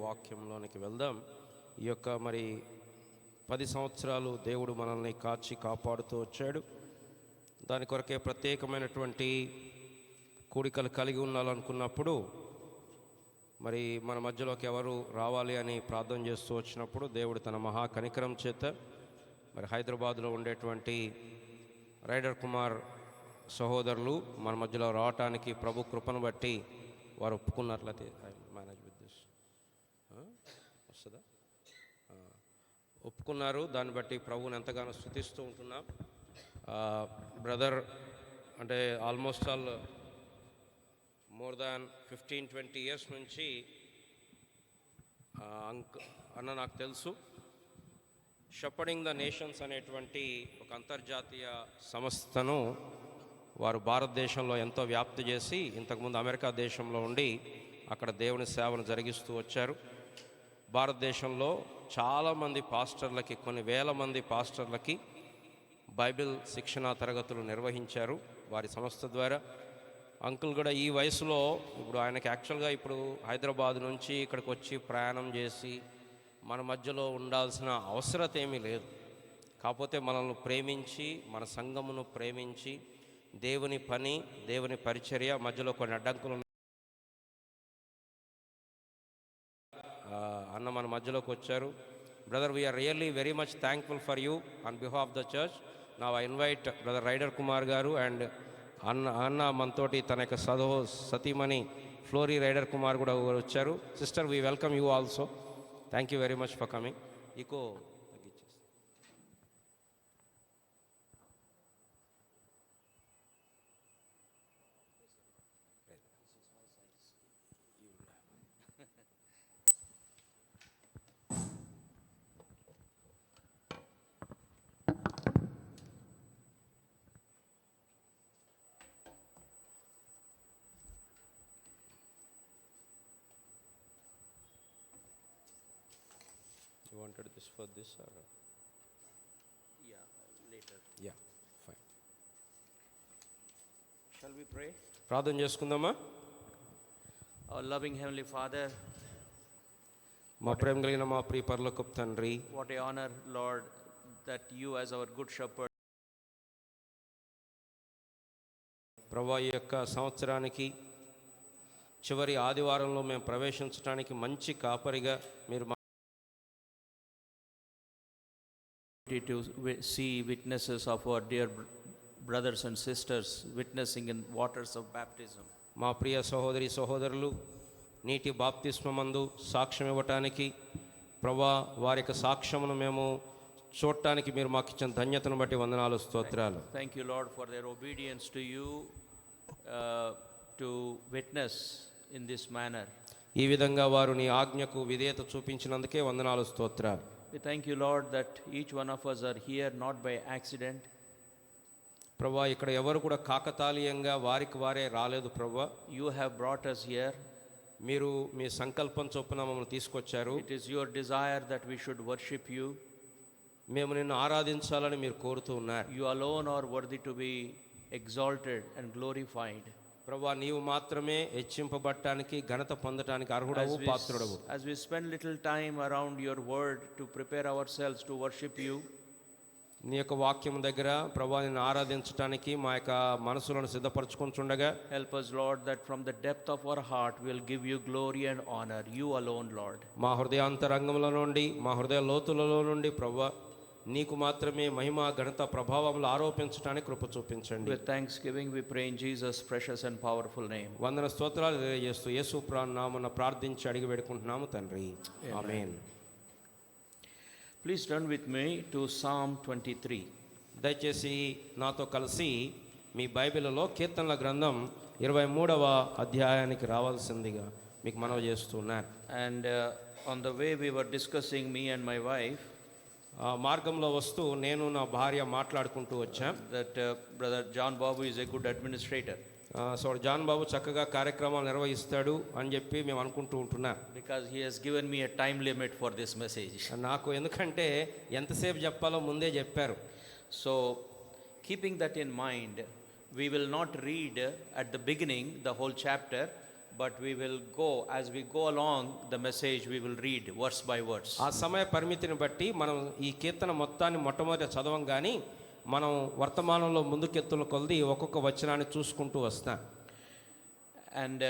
వాక్యంలోనికి వెళ్దాం. ఈ యొక్క మరి 10 సంవత్సరాలు దేవుడు మనల్ని కాచి కాపాడుతూ వచ్చాడు. దాని కొరకే ప్రత్యేకమైనటువంటి కూడికలు కలిగి ఉండాలనుకున్నప్పుడు మరి మన మధ్యలోకి ఎవరు రావాలి అని ప్రార్థన చేస్తూ వచ్చినప్పుడు దేవుడు తన మహా కనికరం చేత మరి హైదరాబాద్లో ఉండేటువంటి రైడర్ కుమార్ సహోదరులు మన మధ్యలో రావటానికి ప్రభు కృపను బట్టి వారు ఒప్పుకున్నట్లయితే మేనేజ్ విత్ దిస్ వస్తుందా ఒప్పుకున్నారు. దాన్ని బట్టి ప్రభువుని ఎంతగానో స్తుతిస్తూ ఉంటున్నాం. బ్రదర్ అంటే almost all more than 15-20 years నుంచి అన్న నాకు తెలుసు. షెపర్డింగ్ ద నేషన్స్ అనేటువంటి ఒక అంతర్జాతీయ సంస్థను వారు భారతదేశంలో ఎంతో వ్యాప్తి చేసి ఇంతకుముందు అమెరికా దేశంలో ఉండి అక్కడ దేవుని సేవను జరిగిస్తూ వచ్చారు. భారతదేశంలో చాలామంది పాస్టర్లకి, కొన్ని వేల మంది పాస్టర్లకి బైబిల్ శిక్షణా తరగతులు నిర్వహించారు వారి సంస్థ ద్వారా. అంకుల్ కూడా ఈ వయసులో ఇప్పుడు ఆయనకి యాక్చువల్గా ఇప్పుడు హైదరాబాద్ నుంచి ఇక్కడికి వచ్చి ప్రయాణం చేసి మన మధ్యలో ఉండాల్సిన అవసరత ఏమీ లేదు. కాకపోతే మనల్ని ప్రేమించి, మన సంఘమును ప్రేమించి, దేవుని పని, దేవుని పరిచర్య మధ్యలో కొన్ని అడ్డంకులు అన్న మన మధ్యలోకి వచ్చారు. Brother, we are really very much thankful for you on behalf of the church. Now I invite brother Rider Kumar గారు అండ్ అన్న మనతోటి తన యొక్క సతీమణి ఫ్లోరీ రైడర్ కుమార్ కూడా వచ్చారు. Sister, we welcome you also. Thank you very much for coming. ఈకో You wanted this for this or? Yeah, later. Yeah, fine. Shall we pray? ప్రార్థన చేసుకుందామా? Our loving Heavenly Father, మా ప్రేమ కలిగిన మా ప్రియ పరలోకపు తండ్రి, what a honor, Lord, that you as our good shepherd ప్రభువా ఈ యొక్క సంవత్సరానికి చివరి ఆదివారంలో మేము ప్రవేశించడానికి మంచి కాపరిగా మీరు to see witnesses of our dear brothers and sisters witnessing in waters of baptism. మా ప్రియ సహోదరి సహోదరులు నీటి బాప్తిస్మమందు సాక్ష్యం ఇవ్వటానికి ప్రభువా వారి యొక్క సాక్ష్యమును మేము చూడటానికి మీరు మాకు ఇచ్చిన ధన్యతను బట్టి వందనాలు, స్తోత్రాలు. Thank you, Lord, for their obedience to you to witness in this manner. ఈ విధంగా వారు నీ ఆజ్ఞకు విధేయత చూపించినందుకే వందనాలు, స్తోత్రాలు. We thank you, Lord, that each one of us are here not by accident. ప్రభువా ఇక్కడ ఎవరు కూడా కాకతాళీయంగా వారికి వారే రాలేదు ప్రభువా. You have brought us here. మీరు మీ సంకల్పం చొప్పున మమ్మల్ని తీసుకొచ్చారు. It is your desire that we should worship you. మేము నిన్ను ఆరాధించాలని మీరు కోరుతూ ఉన్నారు. You alone are worthy to be exalted and glorified. ప్రభువా నీవు మాత్రమే హెచ్చింపబడటానికి, ఘనత పొందటానికి అర్హుడవు, పాత్రుడవు. As we spend little time around your word to prepare ourselves to worship you, నీ యొక్క వాక్యం దగ్గర ప్రభువా నిన్ను ఆరాధించటానికి మా యొక్క మనసులను సిద్ధపరచుకుంటుండగా help us, Lord, that from the depth of our heart we'll give you glory and honor, you alone, Lord. మా హృదయాంతరంగముల నుండి, మా హృదయ లోతులలో నుండి ప్రభువా నీకు మాత్రమే మహిమ, ఘనత, ప్రభావములు ఆరోపించడానికి కృప చూపించండి. With thanksgiving we pray in Jesus' precious and powerful name. వందన స్తోత్రాలు తెలియజేస్తూ యేసు నామమున ప్రార్థించి అడిగి వేడుకుంటున్నాము తండ్రి, ఆమేన్. Please turn with me to Psalm 23. దయచేసి నాతో కలిసి మీ బైబిల్లో కీర్తనల గ్రంథం 23వ అధ్యాయానికి రావాల్సిందిగా మీకు మనవి చేస్తున్నాను. And on the way we were discussing, me and my wife, మార్గంలో వస్తూ నేను నా భార్య మాట్లాడుకుంటూ వచ్చాం. that brother John Babu is a good administrator. So John Babu చక్కగా కార్యక్రమాలు నిర్వహిస్తాడు అని చెప్పి మేము అనుకుంటూ ఉంటున్నాం. Because he has given me a time limit for this message. నాకు ఎందుకంటే ఎంతసేపు చెప్పాలో ముందే చెప్పారు. So keeping that in mind, we will not read at the beginning the whole chapter, but we will go, as we go along the message, we will read verse by verse. ఆ సమయ పరిమితిని బట్టి మనం ఈ కీర్తన మొత్తాన్ని మొట్టమొదటి చదవం కానీ మనం వర్తమానంలో ముందుకెత్తుల కొలది ఒక్కొక్క వచనాన్ని చూసుకుంటూ వస్తాం. And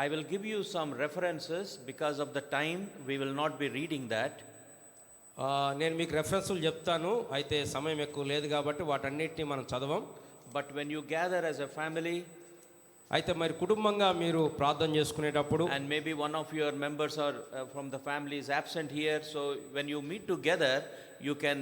I will give you some references. Because of the time, we will not be reading that. నేను మీకు రెఫరెన్సులు చెప్తాను, అయితే సమయం ఎక్కువ లేదు కాబట్టి వాటన్నిటిని మనం చదవం. But when you gather as a family, అయితే మరి కుటుంబంగా మీరు ప్రార్థన చేసుకునేటప్పుడు, and maybe one of your members or from the family is absent here, so when you meet together, you can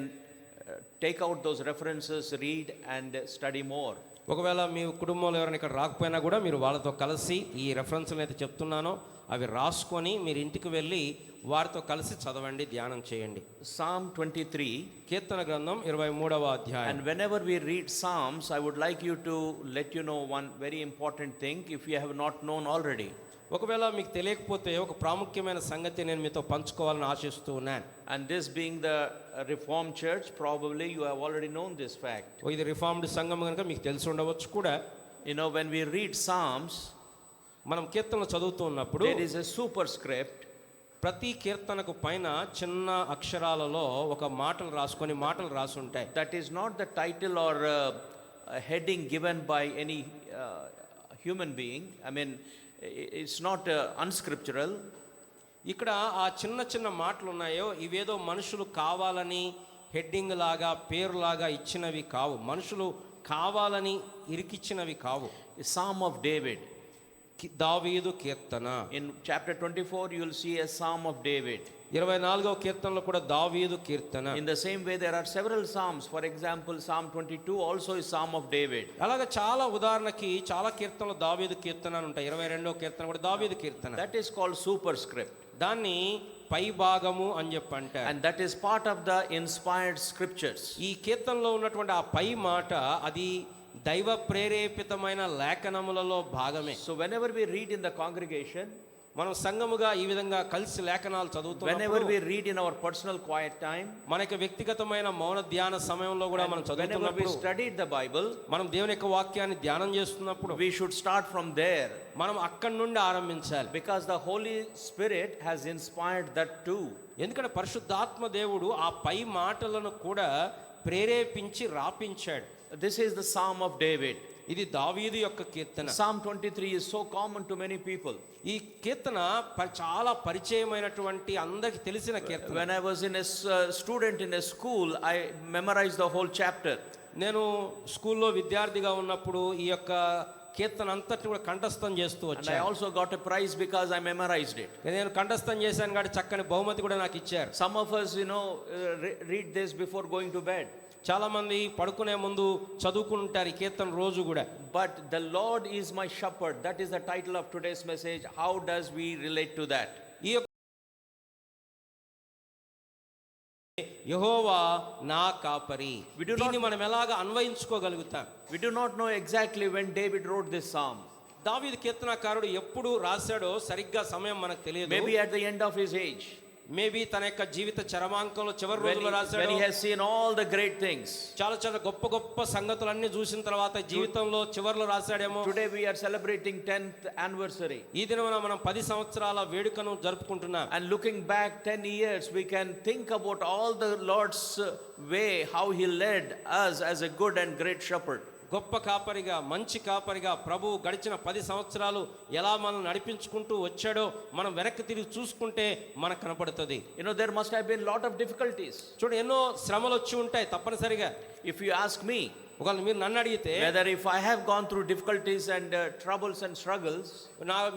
take out those references, read and study more. ఒకవేళ మీ కుటుంబంలో ఎవరైనా ఇక్కడ రాకపోయినా కూడా మీరు వాళ్ళతో కలిసి ఈ రెఫరెన్స్లు అయితే చెప్తున్నానో అవి రాసుకొని మీరు ఇంటికి వెళ్ళి వారితో కలిసి చదవండి, ధ్యానం చేయండి. Psalm 23, కీర్తన గ్రంథం 23వ అధ్యాయం. and whenever we read Psalms, I would like you to let you know one very important thing if you have not known already. ఒకవేళ మీకు తెలియకపోతే ఒక ప్రాముఖ్యమైన సంగతి నేను మీతో పంచుకోవాలని ఆశిస్తూ ఉన్నాను. And this being the Reformed Church, probably you have already known this fact. ఇది రిఫార్మ్డ్ సంఘం కనుక మీకు తెలిసి ఉండవచ్చు కూడా. You know, when we read Psalms, మనం కీర్తనలు చదువుతూ ఉన్నప్పుడు there is a superscript. ప్రతి కీర్తనకు పైన చిన్న అక్షరాలలో ఒక మాటలు రాసి ఉంటాయి. That is not the title or a heading given by any human being. I mean, it's not unscriptural. ఇక్కడ ఆ చిన్న మాటలు ఉన్నాయో ఇవేదో మనుషులు కావాలని హెడ్డింగ్ లాగా పేరులాగా ఇచ్చినవి కావు, మనుషులు కావాలని ఇరికిచ్చినవి కావు. Psalm of David. దావీదు కీర్తన. In chapter 24 you will see a Psalm of David. 24వ కీర్తనలో కూడా దావీదు కీర్తన. In the same way there are several psalms. For example, Psalm 22 also is Psalm of David. అలాగే చాలా ఉదాహరణకి చాలా కీర్తనలు దావీదు కీర్తన అని ఉంటాయి. 22వ కీర్తన కూడా దావీదు కీర్తన. That is called superscript. దాన్ని పై భాగము అని చెప్పంటారు. And that is part of the inspired scriptures. ఈ కీర్తనలో ఉన్నటువంటి ఆ పై మాట అది దైవ ప్రేరేపితమైన లేఖనములలో భాగమే. So whenever we read in the congregation, మనం సంఘముగా ఈ విధంగా కలిసి లేఖనాలు చదువుతున్నాం. whenever we read in our personal quiet time, మనకి వ్యక్తిగతమైన మౌన ధ్యాన సమయంలో కూడా మనం whenever we చదువుతున్నప్పుడు, studied the Bible, మనం దేవుని యొక్క వాక్యాన్ని ధ్యానం చేస్తున్నప్పుడు we should start from there. మనం అక్కడి నుండి ఆరంభించాలి. Because the Holy Spirit has inspired that too. ఎందుకంటే పరిశుద్ధాత్మ దేవుడు ఆ పై మాటలను కూడా ప్రేరేపించి రాపించాడు. This is the Psalm of David. ఇది దావీదు యొక్క కీర్తన. Psalm 23 is so common to many people. ఈ కీర్తన చాలా పరిచయమైనటువంటి అందరికి తెలిసిన కీర్తన. When I was in a student in a school, I memorized the whole chapter. నేను స్కూల్లో విద్యార్థిగా ఉన్నప్పుడు ఈ యొక్క కీర్తన అంతటిని కూడా కంఠస్థం చేస్తూ And I వచ్చాను. also got a prize because I memorized it. నేను కంఠస్థం చేశాను కాబట్టి చక్కని బహుమతి కూడా నాకు ఇచ్చారు. Some of us, read this before going to bed. చాలా మంది పడుకునే ముందు చదువుకుంటారు ఈ కీర్తన రోజు కూడా. But the Lord is my shepherd. That is the title of today's message. How does we relate to that? ఈ యొక్క యెహోవా నా కాపరి, దీన్ని మనం ఎలాగ అన్వయించుకోగలుగుతాం? We do not know exactly when David wrote this psalm. దావీదు కీర్తనకారుడు ఎప్పుడు రాశాడో సరిగ్గా సమయం మనకు తెలియదు. Maybe at the end of his age. Maybe తన యొక్క జీవిత చరమాంకంలో చివరి When రోజుల్లో రాశాడు. he has seen all the great things. చాలా గొప్ప సంగతులన్నీ చూసిన తర్వాత జీవితంలో చివర్లో రాశాడేమో. Today we are celebrating 10th anniversary. ఈ దినమున మనం 10 సంవత్సరాల వేడుకను జరుపుకుంటున్నాం. And looking back 10 years, we can think about all the Lord's way, how he led us as a good and great shepherd. గొప్ప కాపరిగా, మంచి కాపరిగా ప్రభు గడిచిన 10 సంవత్సరాలు ఎలా మనం నడిపించుకుంటూ వచ్చాడో మనం వెనక్కి తిరిగి చూసుకుంటే మనకు కనపడుతుంది. There must have been lot of difficulties. చూడు, ఎన్నో శ్రమలు వచ్చి ఉంటాయి తప్పనిసరిగా. If you ask me, ఒకవేళ మీరు నన్ను అడిగితే, whether if I have gone through difficulties and troubles and struggles,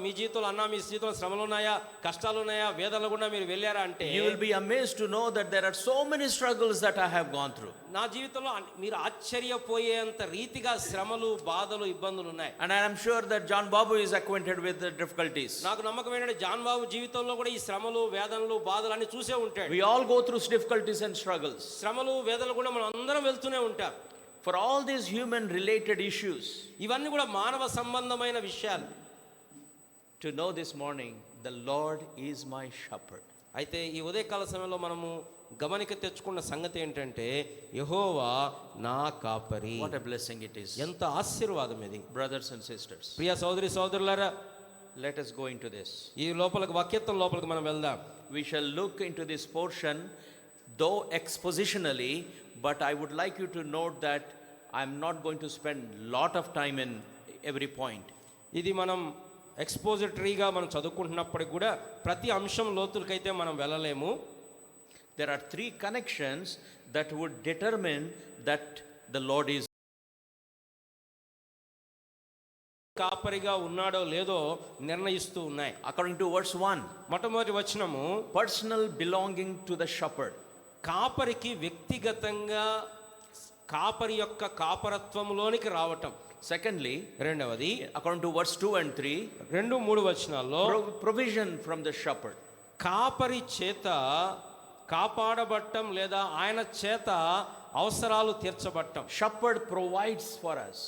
మీ జీవితంలో మీ జీవితంలో శ్రమలు ఉన్నాయా, కష్టాలు ఉన్నాయా, వేదనలు కూడా మీరు వెళ్ళారా అంటే, you will be amazed to know that there are so many struggles that I have gone through. నా జీవితంలో మీరు ఆశ్చర్యపోయేంత రీతిగా శ్రమలు, బాధలు, ఇబ్బందులు ఉన్నాయి. And I am sure that John Babu is acquainted with the difficulties. నాకు నమ్మకం ఏంటంటే జాన్ బాబు జీవితంలో కూడా ఈ శ్రమలు, వేదనలు, బాధలు అన్ని చూసే ఉంటాడు. We all go through difficulties and struggles. శ్రమలు, వేదనలు కూడా మనం అందరం వెళ్తూనే ఉంటాం. For all these human related issues, ఇవన్నీ కూడా మానవ సంబంధమైన విషయాలు. to know this morning, the Lord is my shepherd. అయితే ఈ ఉదయకాల సమయంలో మనము గమనిక తెచ్చుకున్న సంగతి ఏంటంటే, యెహోవా నా కాపరి. What a blessing it is. ఎంత ఆశీర్వాదం ఇది. Brothers and sisters, ప్రియ సోదరి సోదరులారా, Let us go into this. ఈ లోపలికి వాక్యత్వం లోపలికి మనం వెళ్దాం. We shall look into this portion, though expositionally, but I would like you to note that I'm not going to spend lot of time in every point. ఇది మనం ఎక్స్పోజిటరీగా మనం చదువుకుంటున్నప్పటికి కూడా ప్రతి అంశం లోతులకైతే మనం వెళ్ళలేము. There are three connections that would determine that the Lord is కాపరిగా ఉన్నాడో లేదో నిర్ణయిస్తూ ఉన్నాయి. according to verse 1. మొట్టమొదటి వచనము Personal belonging to the shepherd. కాపరికి వ్యక్తిగతంగా కాపరి యొక్క కాపరత్వంలోనికి రావటం. Secondly, రెండవది according to verse 2 and 3, 2-3 వచనాల్లో provision from the shepherd. కాపరి చేత కాపాడబట్టం లేదా ఆయన చేత అవసరాలు తీర్చబట్టం. Shepherd provides for us.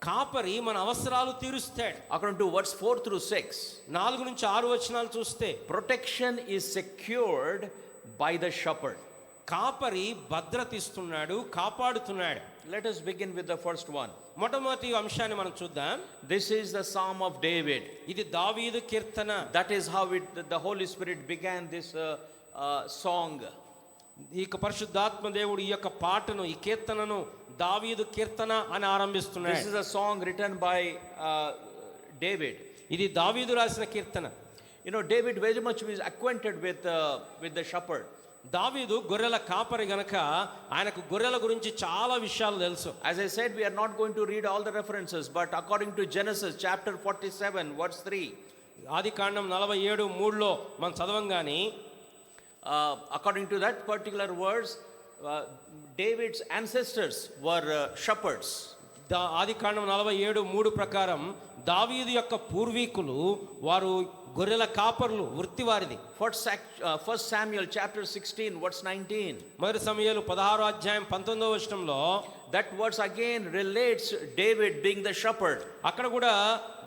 కాపరి మన అవసరాలు తీరుస్తాడు. According to verse 4 through 6, 4-6 వచనాలు చూస్తే protection is secured by the shepherd. కాపరి భద్రత ఇస్తున్నాడు, కాపాడుతున్నాడు. Let us begin with the first one. మొట్టమొదటి అంశాన్ని మనం చూద్దాం. This is the Psalm of David. ఇది దావీదు కీర్తన. That is how the Holy Spirit began this song. ఈ పరిశుద్ధాత్మ దేవుడు ఈ యొక్క పాటను, ఈ కీర్తనను దావీదు కీర్తన అని ఆరంభిస్తున్నాడు. This is a song written by David. ఇది దావీదు రాసిన కీర్తన. You know, David very much was acquainted with the shepherd. దావీదు గొర్రెల కాపరి గనక ఆయనకు గొర్రెల గురించి చాలా విషయాలు తెలుసు. As I said, we are not going to read all the references, but according to Genesis chapter 47 verse 3, ఆదికాండం 47:3లో మనం చదవంగాని according to that particular verse, David's ancestors were shepherds. ఆదికాండం 47:3 ప్రకారం దావీదు యొక్క పూర్వీకులు వారు గొర్రెల కాపర్లు, వృత్తి వారిది. First Samuel chapter 16 verse 19. మొదటి సమూయేలు 16:19 That verse again relates David being the shepherd. అక్కడ కూడా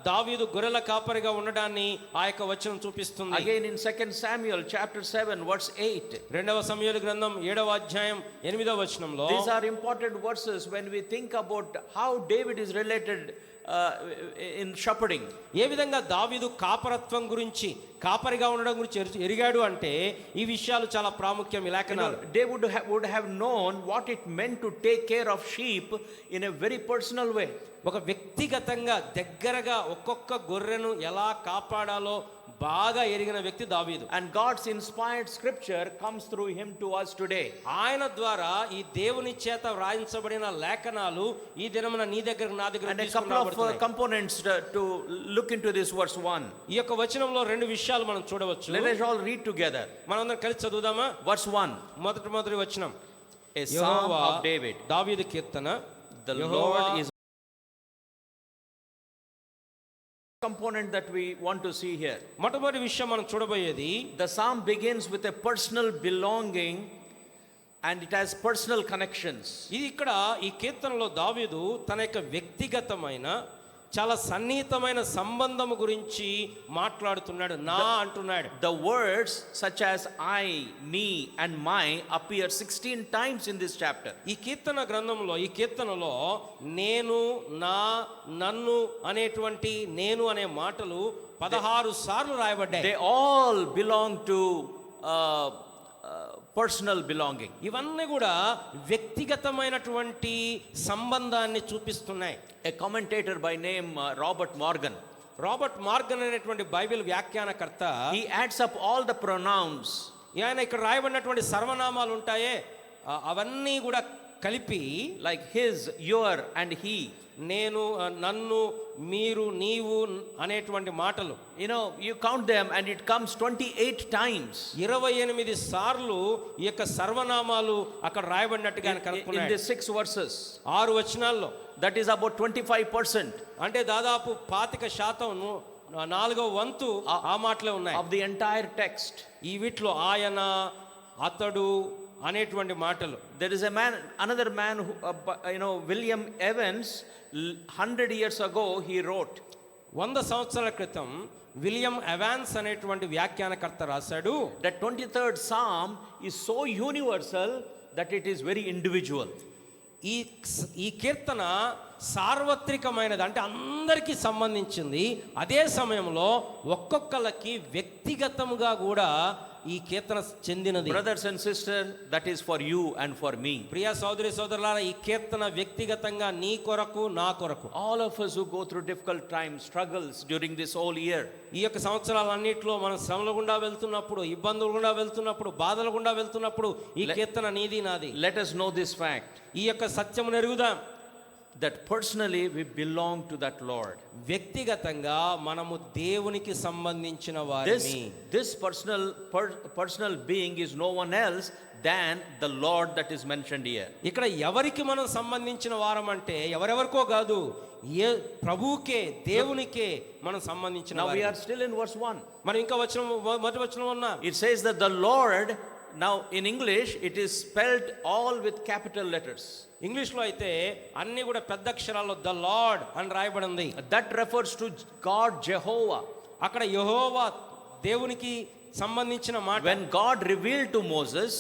దావీదు గొర్రెల కాపరిగా ఉండడాన్ని ఆ యొక్క వచనం చూపిస్తుంది. Again in 2 Samuel chapter 7 verse 8. రెండవ సమూయేలు గ్రంథం 7:8 These are important verses when we think about how David is related in shepherding. ఏ విధంగా దావీదు కాపరత్వం గురించి, కాపరిగా ఉండడం గురించి ఎరిగాడు అంటే ఈ విషయాలు చాలా ప్రాముఖ్యం ఈ లేఖనాలు. David would have known what it meant to take care of sheep in a very personal way. ఒక వ్యక్తిగతంగా దగ్గరగా ఒక్కొక్క గొర్రెను ఎలా కాపాడాలో బాగా ఎరిగిన వ్యక్తి దావీదు. And God's inspired scripture comes through him to us today. ఆయన ద్వారా ఈ దేవుని చేత వ్రాయించబడిన లేఖనాలు ఈ దినమున నీ దగ్గర నా దగ్గర And a couple of components to look into this verse 1. ఈ యొక్క వచనంలో రెండు విషయాలు మనం చూడవచ్చు. Let us all read together. మనందరం కలిసి చదువుదామా? Verse 1. మొదటి వచనం. A psalm of David. దావీదు కీర్తన. The Lord is component that we want to see here. మొట్టమొదటి విషయం మనం చూడబోయేది, the psalm begins with a personal belonging and it has personal connections. ఇది ఇక్కడ ఈ కీర్తనలో దావీదు తన యొక్క వ్యక్తిగతమైన చాలా సన్నిహితమైన సంబంధం గురించి మాట్లాడుతున్నాడు. నా అంటున్నాడు. The words such as I, me and my appear 16 times in this chapter. ఈ కీర్తన గ్రంథంలో, ఈ కీర్తనలో నేను, నా, నన్ను అనేటువంటి నేను అనే మాటలు 16 సార్లు రాయబడ్డాయి. They all belong to personal belonging. ఇవన్నీ కూడా వ్యక్తిగతమైనటువంటి సంబంధాన్ని చూపిస్తున్నాయి. A commentator by name Robert Morgan అనేటువంటి Bible వ్యాఖ్యానకర్త, he adds up all the pronouns. ఆయన ఇక్కడ రాయబడినటువంటి సర్వనామాలు ఉంటాయే అవన్నీ కూడా కలిపి, like his, your and he, నేను, నన్ను, మీరు, నీవు అనేటువంటి మాటలు, you know, you count them and it comes 28 times. 28 సార్లు ఈ యొక్క సర్వనామాలు అక్కడ రాయబడినట్టుగా in the 6 verses. 6 వచనాల్లో. That is about 25%. అంటే దాదాపు 25%, 4వ వంతు ఆ మాటలే ఉన్నాయి of the entire text. ఈ వీటిలో ఆయన, అతడు అనేటువంటి మాటలు. There is another man who, William Evans, 100 years ago he wrote. 100 సంవత్సరాల క్రితం విలియం ఎవాన్స్ అనేటువంటి వ్యాఖ్యానకర్త రాశాడు, that 23rd psalm is so universal that it is very individual. ఈ కీర్తన సార్వత్రికమైనది, అంటే అందరికీ సంబంధించింది. అదే సమయంలో ఒక్కొక్కళ్ళకి వ్యక్తిగతముగా కూడా ఈ కీర్తన చెందినది. Brothers and sisters, that is for you and for me. ప్రియ సోదరి సోదరులారా, ఈ కీర్తన వ్యక్తిగతంగా నీ కొరకు నా కొరకు. All of us who go through difficult times, struggles during this whole year. ఈ యొక్క సంవత్సరాలన్నిటిలో మనం శ్రమల గుండా వెళ్తున్నప్పుడు, ఇబ్బందుల గుండా వెళ్తున్నప్పుడు, బాధల గుండా వెళ్తున్నప్పుడు ఈ కీర్తన నీది నాది. Let us know this fact, ఈ యొక్క సత్యమును ఎరుగుదాం, that personally we belong to that Lord. వ్యక్తిగతంగా మనము దేవునికి సంబంధించిన వారిని. This personal being is no one else than the Lord that is mentioned here. ఇక్కడ ఎవరికి మనం సంబంధించిన వారం అంటే ఎవరెవరికో కాదు, ఏ ప్రభువుకే, దేవునికే మనం సంబంధించిన Now we వారం. are still in verse 1. మనం ఇంకా మొదటి వచనం ఉన్నా. It says that the Lord, now in English it is spelled all with capital letters. ఇంగ్లీష్లో అయితే అన్ని కూడా పెద్ద అక్షరాల్లో ద లార్డ్ అని రాయబడి ఉంది. That refers to God Jehovah. అక్కడ యెహోవా దేవునికి సంబంధించిన మాట. When God revealed to Moses,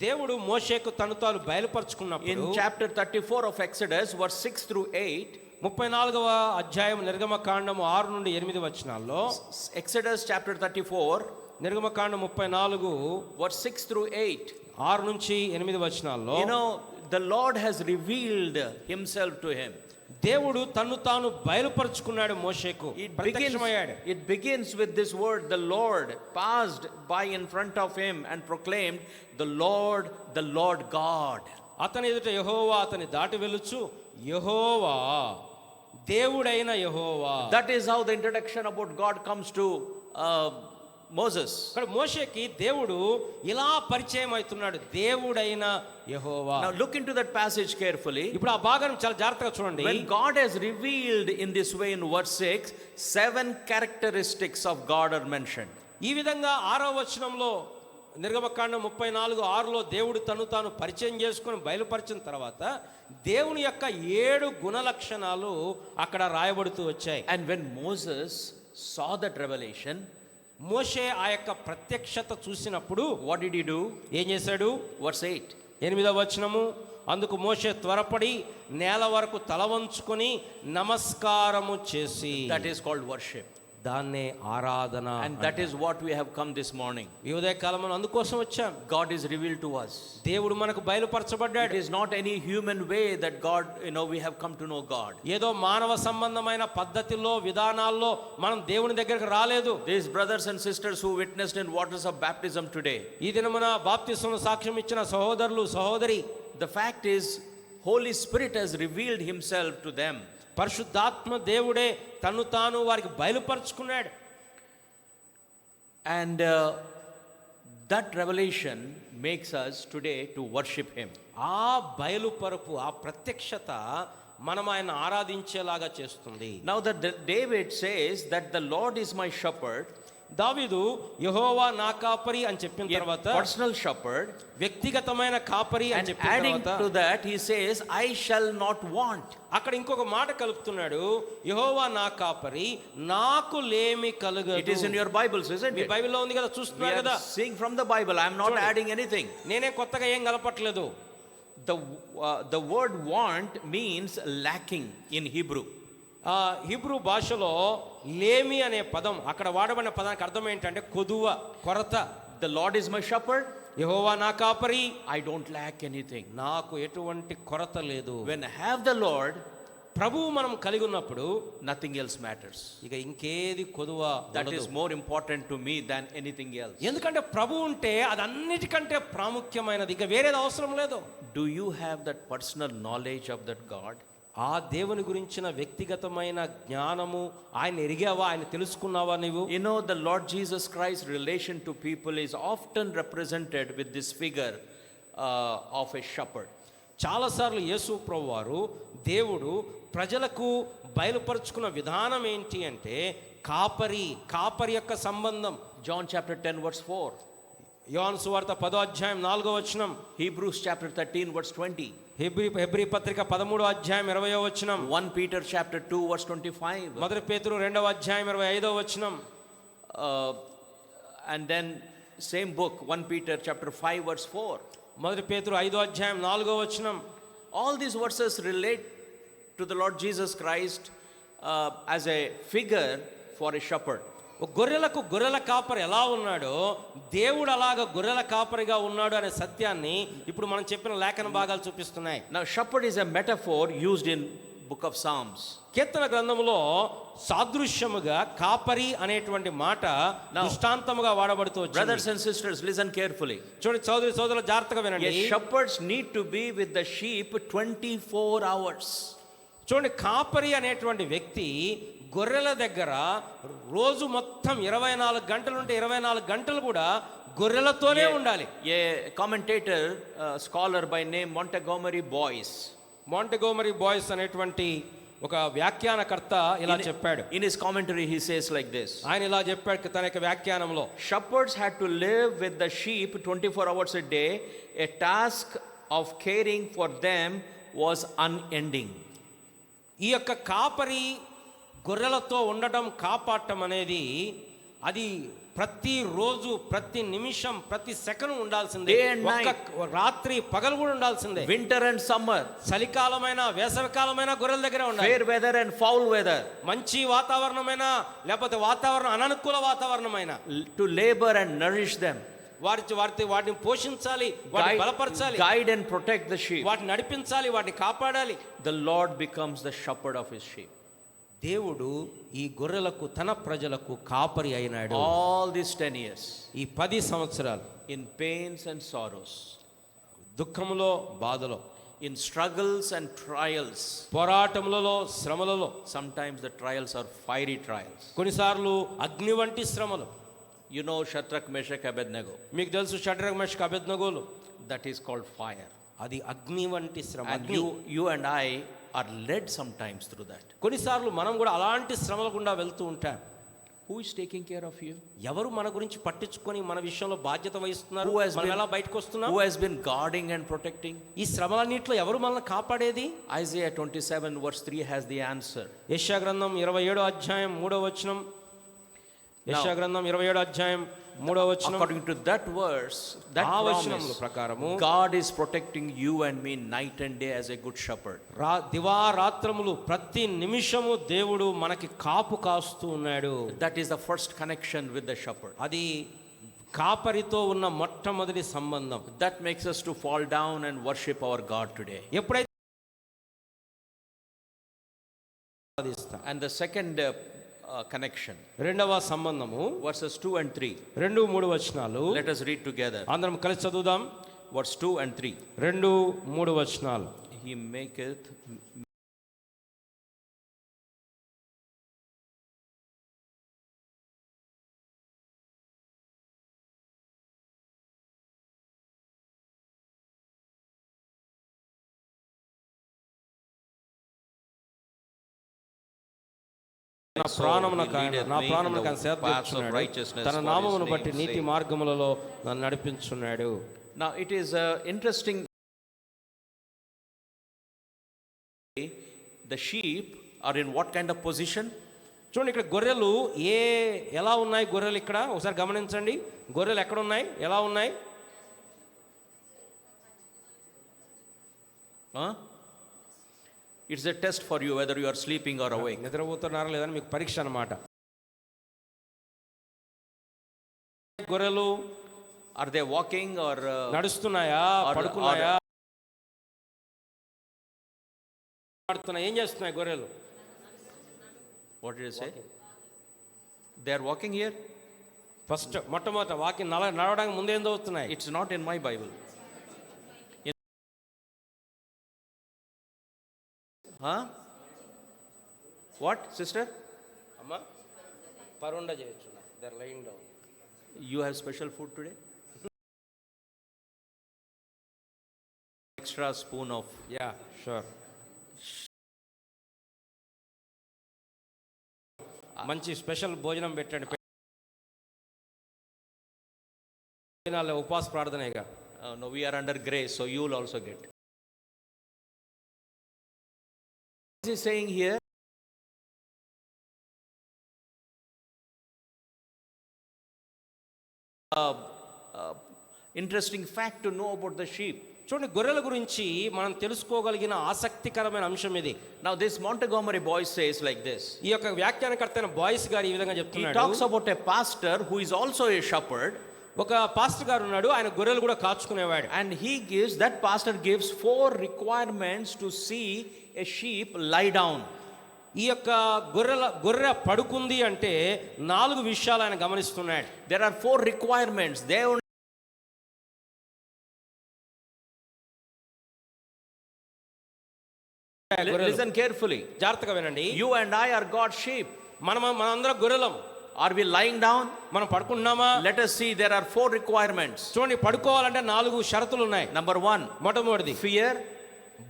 దేవుడు మోషేకు తను తాను బయలుపరుచుకున్నప్పుడు, in chapter 34 of Exodus verse 6 through 8, 34వ అధ్యాయం నిర్గమకాండము 6 నుండి 8 వచనాల్లో, Exodus chapter 34 నిర్గమకాండం 34 verse 6 through 8, 6 నుంచి 8 వచనాల్లో, you know, the Lord has revealed himself to him. దేవుడు తన్ను తాను బయలుపరుచుకున్నాడు మోషేకు, ప్రత్యక్షమయ్యాడు. It begins with this word, the Lord passed by in front of him and proclaimed, the Lord God. అతని ఎదుట యెహోవా అతని దాటి వెళ్ళుచు, యెహోవా దేవుడైన యెహోవా. That is how the introduction about God comes to Moses. ఇక్కడ మోషేకి దేవుడు ఇలా పరిచయం అవుతున్నాడు, దేవుడైన యెహోవా. Now look into that passage carefully. ఇప్పుడు ఆ భాగం చాలా జాగ్రత్తగా చూడండి. When God has revealed in this way in verse 6, 7 characteristics of God are mentioned. ఈ విధంగా 6వ వచనంలో నిర్గమకాండం 34:6లో దేవుడు తను తాను పరిచయం చేసుకొని బయలుపరిచిన తర్వాత దేవుని యొక్క 7 గుణ లక్షణాలు అక్కడ రాయబడుతూ వచ్చాయి. And when Moses saw that revelation, మోషే ఆ యొక్క ప్రత్యక్షత చూసినప్పుడు what did he do? ఏం చేశాడు? Verse 8. 8వ వచనము, అందుకు మోషే త్వరపడి నేల వరకు తల వంచుకొని నమస్కారము చేసి. That is called worship. దాన్నే ఆరాధన. And that is what we have come this morning. ఈ ఉదయ కాలం అందుకోసం వచ్చాం. God is revealed to us. దేవుడు మనకు బయలుపరచబడ్డాడు. It is not any human way that God, we have come to know God. ఏదో మానవ సంబంధమైన పద్ధతిలో విధానాల్లో మనం దేవుని దగ్గరికి రాలేదు. These brothers and sisters who witnessed in waters of baptism today, ఈ దినమున బాప్తిస్మం సాక్ష్యం ఇచ్చిన సహోదరులు సహోదరి, the fact is Holy Spirit has revealed himself to them. పరిశుద్ధాత్మ దేవుడే తను తాను వారికి బయలుపరుచుకున్నాడు. And that revelation makes us today to worship him. ఆ బయలుపరుపు, ఆ ప్రత్యక్షత మనం ఆయన ఆరాధించేలాగా చేస్తుంది. Now that David says that the Lord is my shepherd, దావీదు యెహోవా నా కాపరి అని చెప్పిన a తర్వాత, personal shepherd, వ్యక్తిగతమైన కాపరి అని and చెప్పిన adding తర్వాత, to that he says, I shall not want. అక్కడ ఇంకొక మాట కలుపుతున్నాడు, యెహోవా నా కాపరి, నాకు లేమి కలుగదు. It is in your Bibles, isn't me it? బైబిల్లో ఉంది కదా, We చూస్తున్నారు are కదా. seeing from the Bible. I am not చూడండి. adding anything. నేనే కొత్తగా ఏం కలపట్లేదు. The word want means lacking in Hebrew. Hebrew భాషలో లేమి అనే పదం, అక్కడ వాడబడిన పదానికి అర్థం ఏంటంటే కొదువ, కొరత. The Lord is my shepherd. యెహోవా నా కాపరి, I don't lack anything. నాకు ఎటువంటి కొరత లేదు. When I have the Lord, ప్రభువు మనం కలిగి ఉన్నప్పుడు nothing else matters. ఇక ఇంకేది కొదువ That ఉండదు. is more important to me than anything else. ఎందుకంటే ప్రభు ఉంటే అది అన్నిటికంటే ప్రాముఖ్యమైనది, ఇక వేరేది అవసరం లేదు. Do you have that personal knowledge of that God? ఆ దేవుని గురించిన వ్యక్తిగతమైన జ్ఞానము ఆయన ఎరిగావా, ఆయన తెలుసుకున్నావా నీవు? You know, the Lord Jesus Christ's relation to people is often represented with this figure of a shepherd. చాలాసార్లు యేసు ప్రభువు వారు దేవుడు ప్రజలకు బయలుపరుచుకున్న విధానం ఏంటి అంటే కాపరి యొక్క సంబంధం. John chapter 10 verse 4. యోహాను సువార్త 10వ అధ్యాయం 4వ వచనం. Hebrews chapter 13 verse 20. హెబ్రీ పత్రిక 13వ అధ్యాయం 20వ వచనం. 1 Peter chapter 2 verse 25. మొదటి పేతురు 2వ అధ్యాయం 25వ వచనం. And then same book, 1 Peter chapter 5 verse 4. మొదటి పేతురు 5వ అధ్యాయం 4వ వచనం. All these verses relate to the Lord Jesus Christ as a figure for a shepherd. గొర్రెలకు గొర్రెల కాపరి ఎలా ఉన్నాడో దేవుడు అలాగ గొర్రెల కాపరిగా ఉన్నాడు అనే సత్యాన్ని ఇప్పుడు మనం చెప్పిన లేఖన భాగాలు చూపిస్తున్నాయి. Now shepherd is a metaphor used in book of Psalms. కీర్తన గ్రంథములో సాదృశ్యముగా కాపరి అనేటువంటి మాట దృష్టాంతముగా వాడబడుతూ వచ్చింది. Brothers and sisters, listen carefully. చూడండి సోదరులు జాగ్రత్తగా వినండి. Shepherds need to be with the sheep 24 hours. చూడండి కాపరి అనేటువంటి వ్యక్తి గొర్రెల దగ్గర రోజు మొత్తం 24 గంటలు ఉంటే 24 గంటలు కూడా గొర్రెలతోనే ఉండాలి. A commentator, scholar by name Montgomery Boyce అనేటువంటి ఒక వ్యాఖ్యానకర్త ఇలా చెప్పాడు. In his commentary he says like this. ఆయన ఇలా చెప్పాడు తన యొక్క వ్యాఖ్యానంలో. Shepherds had to live with the sheep 24 hours a day. A task of caring for them was unending. ఈ యొక్క కాపరి గొర్రెలతో ఉండటం కాపాడటం అనేది అది ప్రతి రోజు ప్రతి నిమిషం ప్రతి సెకండ్ ఉండాల్సిందే. రాత్రి పగలు కూడా ఉండాల్సిందే. వింటర్ అండ్ సమ్మర్, చలికాలమైన వేసవికాలమైన గొర్రెల దగ్గర ఉండాలి. Fair weather and foul weather, మంచి వాతావరణమైన లేకపోతే వాతావరణం అననుకూల వాతావరణమైన, to labour and nourish them, వాటిని పోషించాలి, వాటిని బలపరచాలి, guide and protect the sheep, వాటిని నడిపించాలి, వాటిని కాపాడాలి. The Lord becomes the shepherd of his sheep. దేవుడు ఈ గొర్రెలకు తన ప్రజలకు కాపరి అయినాడు. ఆల్ దిస్ 10 years, ఈ 10 సంవత్సరాలు, ఇన్ పెయిన్స్ అండ్ సారోస్, దుఃఖములో బాధలో, ఇన్ స్ట్రగుల్స్ అండ్ ట్రయల్స్, పోరాటములలో శ్రమలలో. Sometimes the trials are fiery trials, కొన్నిసార్లు అగ్ని వంటి శ్రమలు. You know Shadrach, Meshach, Abednego. మీకు తెలుసు Shadrach Meshach అబేద్నెగోలు. That is called fire. అది అగ్ని వంటి శ్రమ. And you and I are led sometimes through that. కొన్నిసార్లు మనం కూడా అలాంటి శ్రమల గుండా వెళ్తూ ఉంటాం. Who is taking care of you? ఎవరు మన గురించి పట్టించుకొని మన విషయంలో బాధ్యత వహిస్తున్నారు? మనం ఎలా బయటకు వస్తున్నాం? Who has been guarding and protecting? ఈ శ్రమలన్నిటిలో ఎవరు మనల్ని కాపాడేది? Isaiah 27 verse 3 has the answer. యెషయా గ్రంథం 27వ అధ్యాయం 3వ వచనం. యెషయా గ్రంథం 27వ అధ్యాయం 3వ వచనం. According to that verse, that promise, ప్రకారము God is protecting you and me night and day as a good shepherd. దివారాత్రములు ప్రతి నిమిషము దేవుడు మనకి కాపు కాస్తూ ఉన్నాడు. That is the first connection with the shepherd. అది కాపరితో ఉన్న మొట్టమొదటి సంబంధం. That makes us to fall down and worship our God today. ఎప్పుడైతే and the second connection, రెండవ సంబంధము verses 2 and 3. 2-3 వచనాలు. Let us read together. అందరం కలిసి చదువుదాం. Verse 2 and 3. 2-3 వచనాలు. He maketh నా ప్రాణమునకు సేద్యముచున్నాడు, తన నామమును బట్టి నీతి మార్గములలో నన్ను నడిపించున్నాడు. Now it is interesting. The sheep are in what kind of position? చూడండి ఇక్కడ గొర్రెలు ఎలా ఉన్నాయి గొర్రెలు ఇక్కడ ఒకసారి గమనించండి. గొర్రెలు ఎక్కడ ఉన్నాయి, ఎలా ఉన్నాయి? It's a test for you whether you are sleeping or awake. నిద్రపోతున్నారా లేదని మీకు పరీక్ష అన్నమాట. గొర్రెలు are they walking or నడుస్తున్నాయా, పడుకున్నాయా, పడుతున్నాయా, ఏం చేస్తున్నాయి గొర్రెలు? What did you say? They are walking here. First మొట్టమొదట వాకింగ్ నడవడానికి ముందే ఏం చదువుతున్నాయి? It's not in my Bible. Huh? What, sister? Amma, parunda cheyochuna. They are lying down. You have special food today? Extra spoon of. Yeah, sure. మంచి special భోజనం పెట్టండి. ఉపవాస ప్రార్థనేగా. No, we are under grace, so you will also get. What is he saying here? Interesting fact to know about the sheep. చూడండి, గొర్రెల గురించి మనం తెలుసుకోగలిగిన ఆసక్తికరమైన అంశం ఇది. Now this Montgomery Boyce says like this. ఈ యొక్క వ్యాఖ్యానకర్త అయిన బాయ్స్ గారు ఈ విధంగా He చెప్తున్నాడు. talks about a pastor who is also a shepherd, ఒక పాస్టర్ గారు ఉన్నాడు, ఆయన గొర్రెలు కూడా కాచుకునేవాడు. and that pastor gives 4 requirements to see a sheep lie down. ఈ యొక్క గొర్రె పడుకుంది అంటే 4 విషయాలు ఆయన గమనిస్తున్నాడు. There are 4 requirements. Listen carefully. జాగ్రత్తగా వినండి. You and I are God's sheep. మనందరం గొర్రెలం. Are we lying down? మనం పడుకుంటున్నామా? Let us see, there are 4 requirements. చూడండి, పడుకోవాలంటే 4 షరతులు ఉన్నాయి. Number 1, మొట్టమొదటిది fear.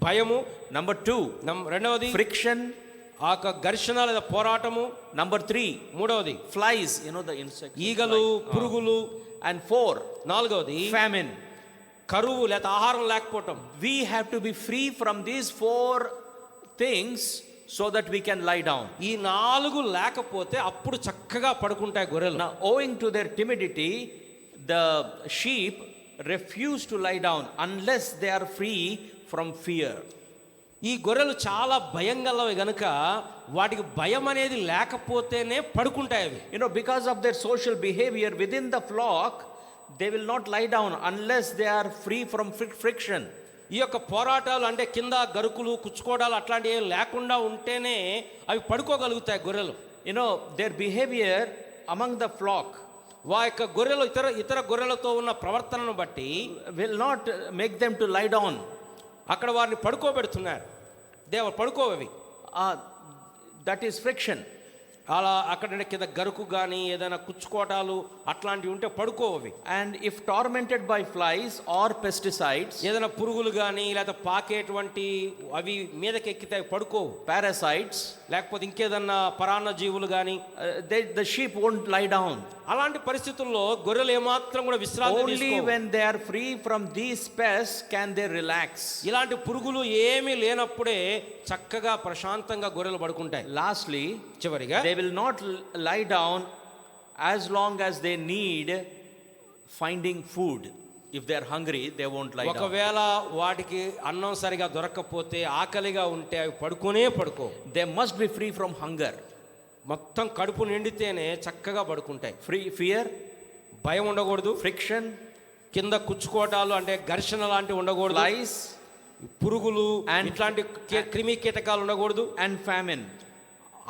భయము. Number 2, రెండవది friction. ఆ ఘర్షణ లేదా పోరాటము. Number 3, మూడవది flies, the insects. ఈగలు, పురుగులు. And 4, నాలుగవది famine. కరువు లేదా ఆహారం లేకపోవటం. We have to be free from these 4 things so that we can lie down. ఈ 4 లేకపోతే అప్పుడు చక్కగా పడుకుంటాయి గొర్రెలు. Now, owing to their timidity, the sheep refuse to lie down unless they are free from fear. ఈ గొర్రెలు చాలా భయం గలవి గనుక వాటికి భయం అనేది లేకపోతేనే పడుకుంటాయి అవి. Because of their social behavior within the flock, they will not lie down unless they are free from friction. ఈ యొక్క పోరాటాలు అంటే కింద గరుకులు, కుచ్చుకోవడాలు అట్లాంటివి ఏం లేకుండా ఉంటేనే అవి పడుకోగలుగుతాయి గొర్రెలు. Their behavior among the flock, వా యొక్క గొర్రెలు ఇతర గొర్రెలతో ఉన్న ప్రవర్తనను బట్టి will not make them to lie down. అక్కడ వారిని పడుకోబెడుతున్నారు. దేవుడు పడుకోవవి. That is friction. అలా అక్కడ కింద గరుకు కానీ ఏదైనా కుచ్చుకోటాలు అట్లాంటివి ఉంటే పడుకోవవి. And if tormented by flies or pesticides, ఏదైనా పురుగులు కానీ లేదా పాకేటువంటి అవి మీదకి ఎక్కితే పడుకోవు. parasites, లేకపోతే ఇంకేదన్నా పరాన్న జీవులు కానీ the sheep won't lie down. అలాంటి పరిస్థితుల్లో గొర్రెలు ఏమాత్రం కూడా విశ్రాంతి Only తీసుకోవు. when they are free from these pests can they relax. ఇలాంటి పురుగులు ఏమీ లేనప్పుడే చక్కగా ప్రశాంతంగా గొర్రెలు పడుకుంటాయి. Lastly, చివరిగా they will not lie down as long as they need finding food. If they are hungry, they won't lie down. ఒకవేళ వాటికి అన్నం సరిగా దొరకకపోతే ఆకలిగా ఉంటే అవి పడుకో. They must be free from hunger. మొత్తం కడుపు నిండితేనే చక్కగా పడుకుంటాయి. Fear, భయం ఉండకూడదు. friction, కింద కుచ్చుకోవటాలు అంటే ఘర్షణ లాంటివి ఉండకూడదు. flies, పురుగులు ఇట్లాంటి క్రిమి కీటకాలు ఉండకూడదు. and famine.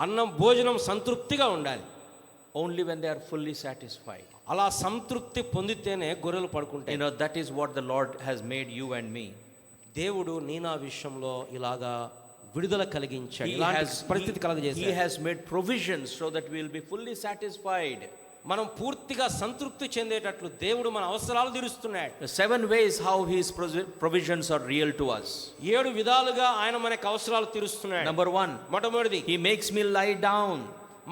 అన్నం భోజనం సంతృప్తిగా ఉండాలి. Only when they are fully satisfied. అలా సంతృప్తి పొందితేనే గొర్రెలు పడుకుంటాయి. That is what the Lord has made you and me. దేవుడు నా విషయంలో ఇలాగా విడుదల కలిగించాడు. ఇలాంటి పరిస్థితి కలగజేశాడు. He has made provisions so that we will be fully satisfied. మనం పూర్తిగా సంతృప్తి చెందేటట్లు దేవుడు మన అవసరాలు తీరుస్తున్నాడు. The 7 ways how his provisions are real to us. 7 విధాలుగా ఆయన మనకు అవసరాలు తీరుస్తున్నాడు. Number 1, మొట్టమొదటిది, he makes me lie down.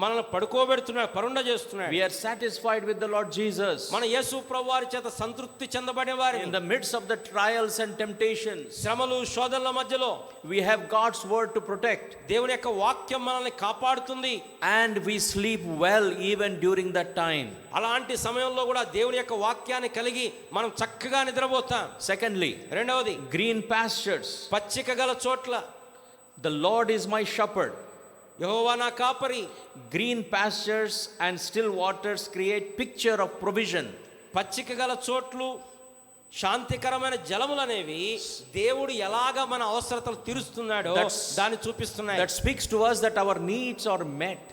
మనల్ని పడుకోబెడుతున్నాడు, పరుండ చేస్తున్నాడు. We are satisfied with the Lord Jesus. మన యేసు ప్రభువారి చేత సంతృప్తి చెందబడే వారిని In the midst of the trials and temptations, శ్రమలు శోధనల మధ్యలో we have God's word to protect. దేవుని యొక్క వాక్యం మనల్ని కాపాడుతుంది. And we sleep well even during that time. అలాంటి సమయంలో కూడా దేవుని యొక్క వాక్యాన్ని కలిగి మనం చక్కగా నిద్రపోతాం. Secondly, రెండవది, green pastures. పచ్చిక గల చోట్ల. The Lord is my shepherd. యెహోవా నా కాపరి. Green pastures and still waters create picture of provision. పచ్చిక గల చోట్లు, శాంతికరమైన జలములు అనేవి దేవుడు ఎలాగా మన అవసరతలు తీరుస్తున్నాడో దాన్ని చూపిస్తున్నాయి. That speaks to us that our needs are met.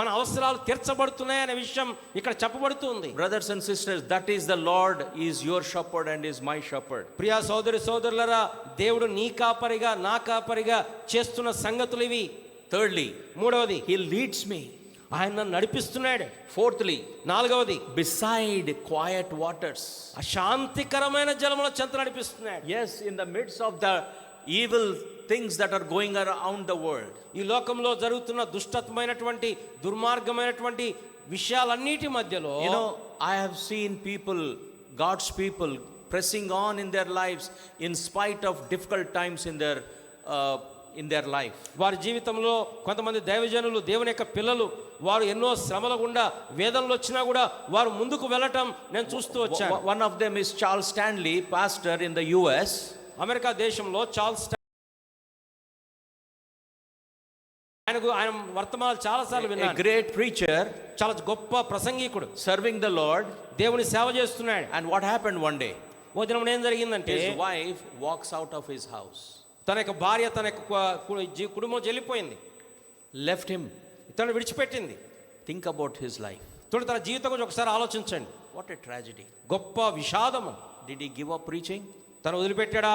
మన అవసరాలు తీర్చబడుతున్నాయి అనే విషయం ఇక్కడ చెప్పబడుతుంది. Brothers and sisters, that is the Lord is your shepherd and is my shepherd. Priya సోదరులరా, దేవుడు నీ కాపరిగా నా కాపరిగా చేస్తున్న సంగతులు ఇవి. Thirdly, మూడవది, he leads me. ఆయన నన్ను నడిపిస్తున్నాడు. Fourthly, నాలుగవది, beside quiet waters. శాంతికరమైన జలముల చెంత నడిపిస్తున్నాడు. Yes, in the midst of the evil things that are going around the world. ఈ లోకంలో జరుగుతున్న దుష్టత్వమైనటువంటి దుర్మార్గమైనటువంటి విషయాలన్నిటి మధ్యలో I have seen people, God's people, pressing on in their lives in spite of difficult times in their life. వారి జీవితంలో కొంతమంది దైవజనులు, దేవుని యొక్క పిల్లలు, వారు ఎన్నో శ్రమల గుండా వేదనలు వచ్చినా కూడా వారు ముందుకు వెళ్ళటం నేను చూస్తూ వచ్చాను. One of them is Charles Stanley, pastor in the US. America దేశంలో చార్ల్స్ ఆయన వర్తమానాలు చాలా సార్లు a విన్నాను. great preacher, చాలా గొప్ప ప్రసంగికుడు, serving the Lord. దేవుని సేవ చేస్తున్నాడు. And what happened one day? ఓ దినం ఏం జరిగిందంటే, His wife walks out of his house, తన యొక్క భార్య తన యొక్క కుటుంబం చెల్లిపోయింది, left him. తను విడిచిపెట్టింది. Think about his life. చూడండి, తన జీవితం గురించి ఒకసారి ఆలోచించండి. What a tragedy. గొప్ప విషాదము. Did he give up preaching? తను వదిలిపెట్టాడా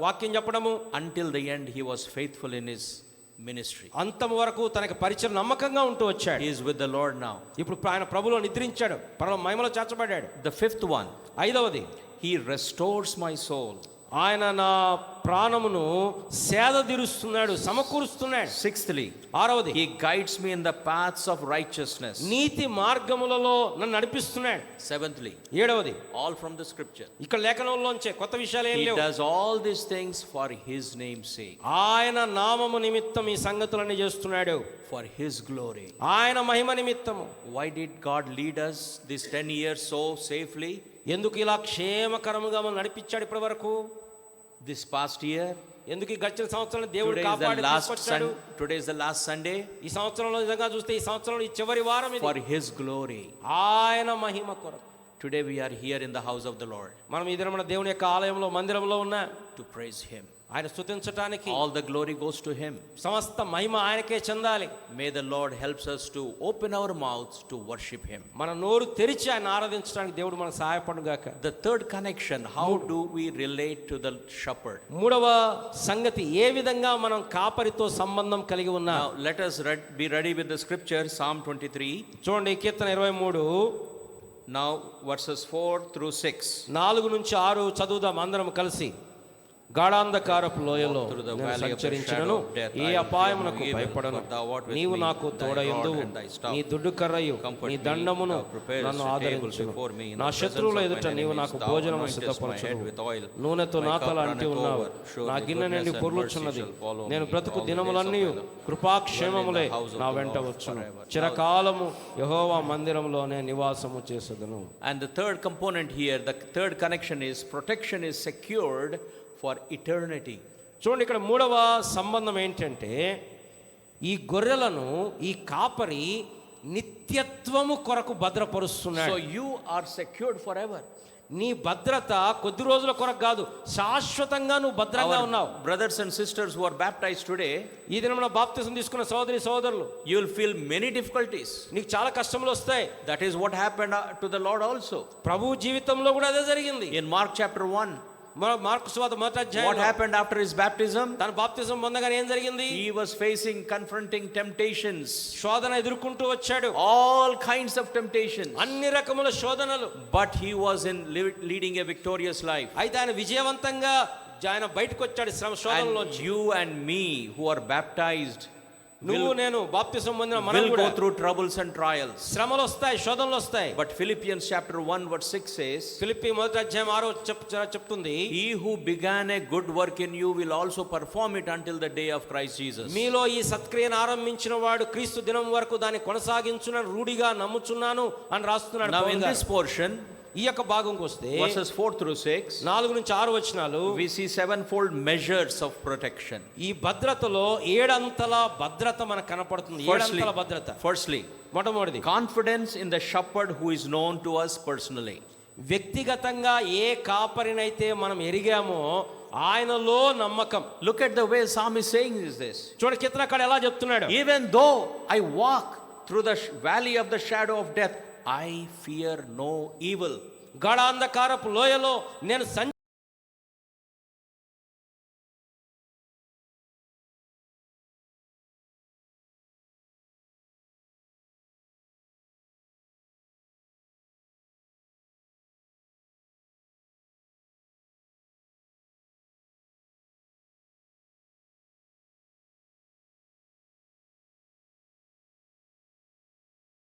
వాక్యం చెప్పడము? Until the end, he was faithful in his ministry. అంతం వరకు తనకి పరిచయం నమ్మకంగా ఉంటూ వచ్చాడు. He is with the Lord now. ఇప్పుడు ఆయన ప్రభువులో నిద్రించాడు, పరమ మహిమలో చేర్చబడ్డాడు. The fifth one, ఐదవది, he restores my soul. ఆయన నా ప్రాణమును సేదదీరుస్తున్నాడు, సమకూరుస్తున్నాడు. Sixthly, ఆరవది, he guides me in the paths of righteousness. నీతి మార్గములలో నన్ను నడిపిస్తున్నాడు. Seventhly, ఏడవది, all from the scripture. ఇక్కడ లేఖనంలోంచే కొత్త విషయాలు ఏం He లేవు. does all these things for his name's sake, ఆయన నామము నిమిత్తం ఈ సంగతులన్నీ చేస్తున్నాడు, for his glory. ఆయన మహిమ నిమిత్తము. Why did God lead us these 10 years so safely? ఎందుకు ఇలా క్షేమకరముగా మనం నడిపించాడు ఇప్పటి వరకు? This past year, ఎందుకు ఈ గడిచిన సంవత్సరం దేవుడు today is the కాపాడి last తీసుకొచ్చాడు? today is the last Sunday, ఈ సంవత్సరంలో నిజంగా చూస్తే ఈ సంవత్సరంలో ఈ చివరి వారం ఇది for his glory. ఆయన మహిమ కొరకు. Today we are here in the house of the Lord మనం ఈ దినమున దేవుని యొక్క ఆలయంలో, మందిరంలో ఉన్న to praise him. ఆయన స్తుతించటానికి All the glory goes to him. సమస్త మహిమ ఆయనకే చెందాలి. May the Lord helps us to open our mouths to worship him. మన నోరు తెరిచి ఆయన ఆరాధించడానికి దేవుడు మనకు సహాయపడును గాక. The third connection, how do we relate to the shepherd? మూడవ సంగతి, ఏ విధంగా మనం కాపరితో సంబంధం కలిగి ఉన్నాం? Now let us be ready with the scripture, Psalm 23. చూడండి, కీర్తన 23 Now verses 4 through 6. 4 నుంచి 6 చదువుదాం అందరం కలిసి. గాఢాంధకారపు లోయలో Through the నేను valley of the సంచరించినను shadow of death, A I will అపాయమునకు fear no evil, భయపడను. for thou art with నీవు me. నాకు Thy తోడయుందువు, rod and thy staff నీ దుడ్డు కర్రయు comfort నీ me. దండమును Thou preparest నన్ను a table ఆదరించును. before me in the నా presence శత్రువుల of ఎదుట mine నీవు enemies. నాకు Thou భోజనము anointest my head సిద్ధపరచును. with oil. నూనెతో My నా cup తల అంటి runneth ఉన్నావు. over. Surely నా గిన్నె goodness నిండి and పొర్లుచున్నది. mercy shall follow నేను me బ్రతుకు all the days దినములన్నీ of my life. కృపాక్షేమములే Dwell in the house of నా the వెంట Lord వచ్చును. forever. చిరకాలము యెహోవా మందిరంలోనే నివాసము చేసెదను. And the third component here, the third connection is protection is secured for eternity. చూడండి, ఇక్కడ మూడవ సంబంధం ఏంటంటే, ఈ గొర్రెలను ఈ కాపరి నిత్యత్వము కొరకు భద్రపరుస్తున్నాడు. So you are secured forever. నీ భద్రత కొద్ది రోజుల కొరకు కాదు, శాశ్వతంగా నువ్వు భద్రంగా ఉన్నావు. Our brothers and sisters who are baptized today, ఈ దినమున బాప్తిసం తీసుకున్న సోదరి సోదరులు, you will feel many difficulties. నీకు చాలా కష్టములు వస్తాయి. That is what happened to the Lord also. ప్రభు జీవితంలో కూడా అదే జరిగింది. In Mark chapter 1, మార్కు సువార్త మొదటి what అధ్యాయంలో happened after his baptism? తన బాప్తిసం పొందగానే ఏం జరిగింది? He was facing, confronting temptations. శోధన ఎదుర్కొంటూ వచ్చాడు, All kinds of temptations. అన్ని రకముల శోధనలు. But he was leading a victorious life. అయితే ఆయన విజయవంతంగా ఆయన బయటకు వచ్చాడు శ్రమ శోధనలో. And you and me who are baptized నువ్వు నేను బాప్తిసం పొందిన మనం will కూడా go through troubles and trials. శ్రమలు వస్తాయి, శోధనలు వస్తాయి. But Philippians chapter 1 verse 6 says, Philippi మొదటి అధ్యాయం 6 చెప్తుంది, he who began a good work in you will also perform it until the day of Christ Jesus. మీలో ఈ సత్క్రియను ఆరంభించిన వాడు క్రీస్తు దినం వరకు దాన్ని కొనసాగించునని రూఢిగా నమ్ముచున్నాను అని రాస్తున్నాడు. Now in పౌలు గారు. this portion, ఈ యొక్క భాగంకి వస్తే verses 4 through 6, 4 నుంచి 6 వచనాలు, we see sevenfold measures of protection. ఈ భద్రతలో 7 అంతల భద్రత మనకు కనపడుతుంది. 7 అంతల భద్రత. Firstly, మొట్టమొదటిది, confidence in the shepherd who is known to us personally. వ్యక్తిగతంగా ఏ కాపరినైతే మనం ఎరిగామో ఆయనలో నమ్మకం. Look at the way Psalm is saying this. చూడ కీర్తనకారుడు ఎలా చెప్తున్నాడు, Even though I walk through the valley of the shadow of death, I fear no evil. గాఢాంధకారపు లోయలో నేను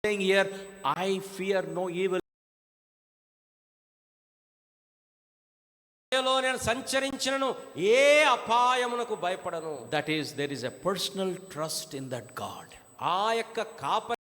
Saying here, I fear no evil. నేను సంచరించినను ఏ అపాయమునకు భయపడను. That is, there is a personal trust in that God. ఆ యొక్క కాపరి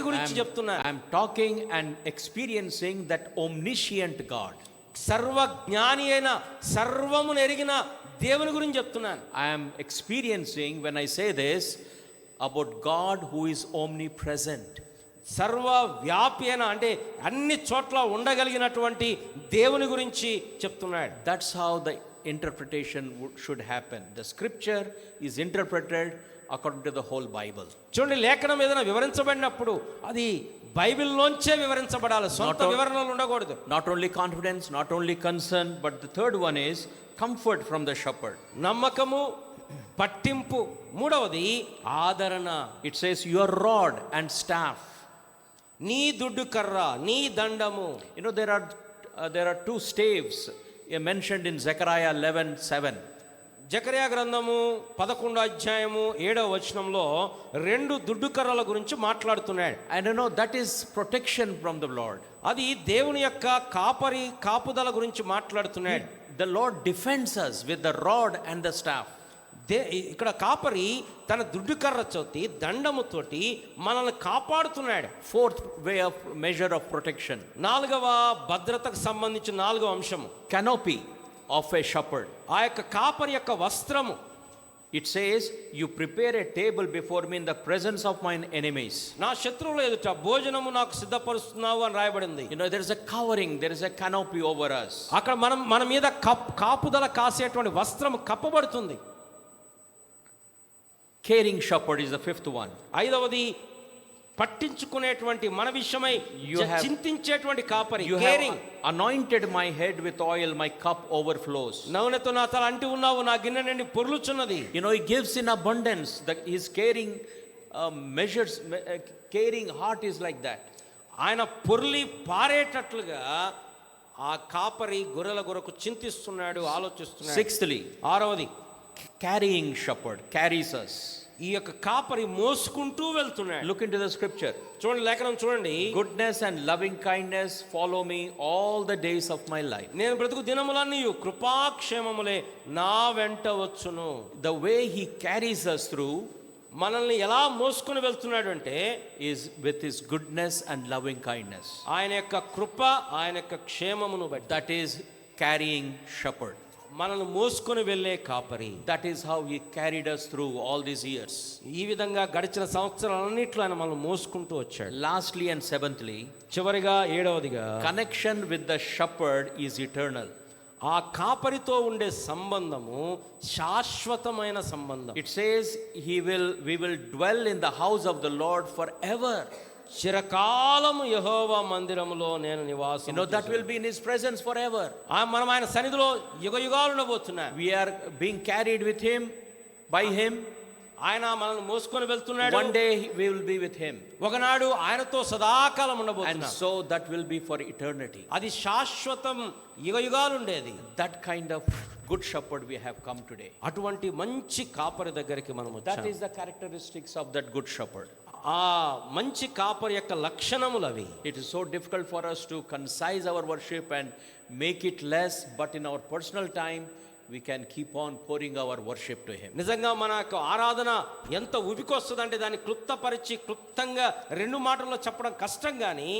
దేవుని గురించి చెప్తున్నాను. I'm talking and experiencing that omniscient God. సర్వజ్ఞాని అయిన సర్వమును ఎరిగిన దేవుని గురించి చెప్తున్నాను. I am experiencing, when I say this, about God who is omnipresent. సర్వ వ్యాపి అయిన అంటే అన్ని చోట్ల ఉండగలిగినటువంటి దేవుని గురించి చెప్తున్నాడు. That's how the interpretation should happen. The scripture is interpreted according to the whole Bible. చూడండి, లేఖనం ఏదైనా వివరించబడినప్పుడు అది బైబిల్లోంచే వివరించబడాలి, సొంత వివరణలు ఉండకూడదు. Not only confidence, not only concern, but the third one is comfort from the shepherd. నమ్మకము, పట్టింపు. మూడవది ఆదరణ. It says your rod and staff. నీ దుడ్డు కర్ర, నీ దండము. You know, there are two staves mentioned in Zechariah 11:7. జకర్యా గ్రంథము 11వ అధ్యాయము 7వ వచనంలో 2 దుడ్డు కర్రల గురించి మాట్లాడుతున్నాడు. And you know, that is protection from the Lord. అది దేవుని యొక్క కాపుదల గురించి మాట్లాడుతున్నాడు. The Lord defends us with the rod and the staff. ఇక్కడ కాపరి తన దుడ్డు కర్ర చోతి దండముతోటి మనల్ని కాపాడుతున్నాడు. Fourth way of measure of protection. 4వ భద్రతకు సంబంధించిన 4వ అంశము Canopy of a shepherd. ఆ యొక్క కాపరి యొక్క వస్త్రము. It says, you prepare a table before me in the presence of mine enemies. నా శత్రువుల ఎదుట భోజనము నాకు సిద్ధపరుస్తున్నావు అని రాయబడింది. You know, there is a covering, there is a canopy over us. అక్కడ మన మీద కాపుదల కాసేటువంటి వస్త్రము కప్పబడుతుంది. Caring shepherd is the fifth one. 5వది పట్టించుకునేటువంటి మన విషయమై చింతించేటువంటి కాపరి. You have anointed my head with oil, my cup overflows. నూనెతో నా తల అంటి ఉన్నావు, నా గిన్నె నిండి పొర్లుచున్నది. You know, he gives in abundance. His caring measures, caring heart is like that. ఆయన పొర్లి పారేటట్లుగా ఆ కాపరి గొర్రెల కొరకు చింతిస్తున్నాడు, ఆలోచిస్తున్నాడు. Sixthly, 6వది carrying shepherd carries us. ఈ యొక్క కాపరి మోసుకుంటూ వెళ్తున్నాడు. Look into the scripture. చూడండి, లేఖనం చూడండి. Goodness and loving kindness follow me all the days of my life. నేను బ్రతుకు దినములన్నీ కృపాక్షేమములే నా వెంట వచ్చును. The way he carries us through, మనల్ని ఎలా మోసుకొని వెళ్తున్నాడు అంటే is with his goodness and loving kindness. ఆయన యొక్క కృప, ఆయన యొక్క క్షేమమును బట్టి. That is carrying shepherd. మనల్ని మోసుకొని వెళ్ళే కాపరి. That is how he carried us through all these years. ఈ విధంగా గడిచిన సంవత్సరాలన్నిట్లో ఆయన మనల్ని మోసుకుంటూ వచ్చాడు. Lastly and seventhly, చివరిగా 7వదిగా connection with the shepherd is eternal. ఆ కాపరితో ఉండే సంబంధము శాశ్వతమైన సంబంధం. It says we will dwell in the house of the Lord forever. చిరకాలము యెహోవా మందిరములో నేను నివాసం. You know, that will be in his presence forever. మనం ఆయన సన్నిధిలో యుగయుగాలు ఉండబోతున్నాం. We are being carried with him, by him. ఆయన మనల్ని మోసుకొని వెళ్తున్నాడు. One day we will be with him. ఒకనాడు ఆయనతో సదాకాలం And ఉండబోతున్నాం. so that will be for eternity. అది శాశ్వతం, యుగయుగాలు ఉండేది. That kind of good shepherd we have come today. అటువంటి మంచి కాపరి దగ్గరికి మనం That వచ్చాం. is the characteristics of that good shepherd. ఆ మంచి కాపరి యొక్క లక్షణములు అవి. It is so difficult for us to concise our worship and make it less, but in our personal time we can keep on pouring our worship to him. నిజంగా మన యొక్క ఆరాధన ఎంత ఉబికొస్తుందంటే దాన్ని క్లుప్తపరిచి క్లుప్తంగా 2 మాటల్లో చెప్పడం కష్టం. కానీ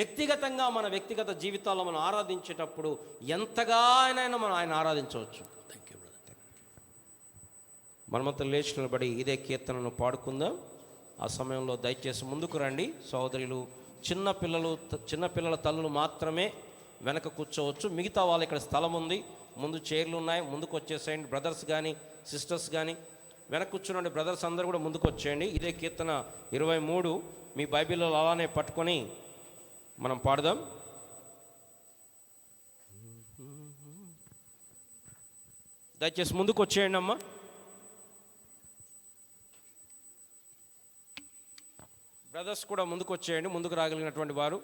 వ్యక్తిగతంగా మన వ్యక్తిగత జీవితాల్లో మనం ఆరాధించేటప్పుడు ఎంతగానైనా మనం ఆయన ఆరాధించవచ్చు. Thank you, brother. మనమంతా లేచి నిలబడి ఇదే కీర్తనను పాడుకుందాం. ఆ సమయంలో దయచేసి ముందుకు రండి సోదరులు. చిన్నపిల్లల తల్లులు మాత్రమే వెనక కూర్చోవచ్చు. మిగతా వాళ్ళు ఇక్కడ స్థలం ఉంది, ముందు చైర్లు ఉన్నాయి, ముందుకు వచ్చేసేయండి. బ్రదర్స్ కానీ సిస్టర్స్ కానీ వెనక కూర్చున్నాండి. బ్రదర్స్ అందరూ కూడా ముందుకు వచ్చేయండి. ఇదే కీర్తన 23 మీ బైబిల్లో అలానే పట్టుకొని మనం పాడదాం. దయచేసి ముందుకు వచ్చేయండి అమ్మా. బ్రదర్స్ కూడా ముందుకు వచ్చేయండి, ముందుకు రాగలిగినటువంటి వారు.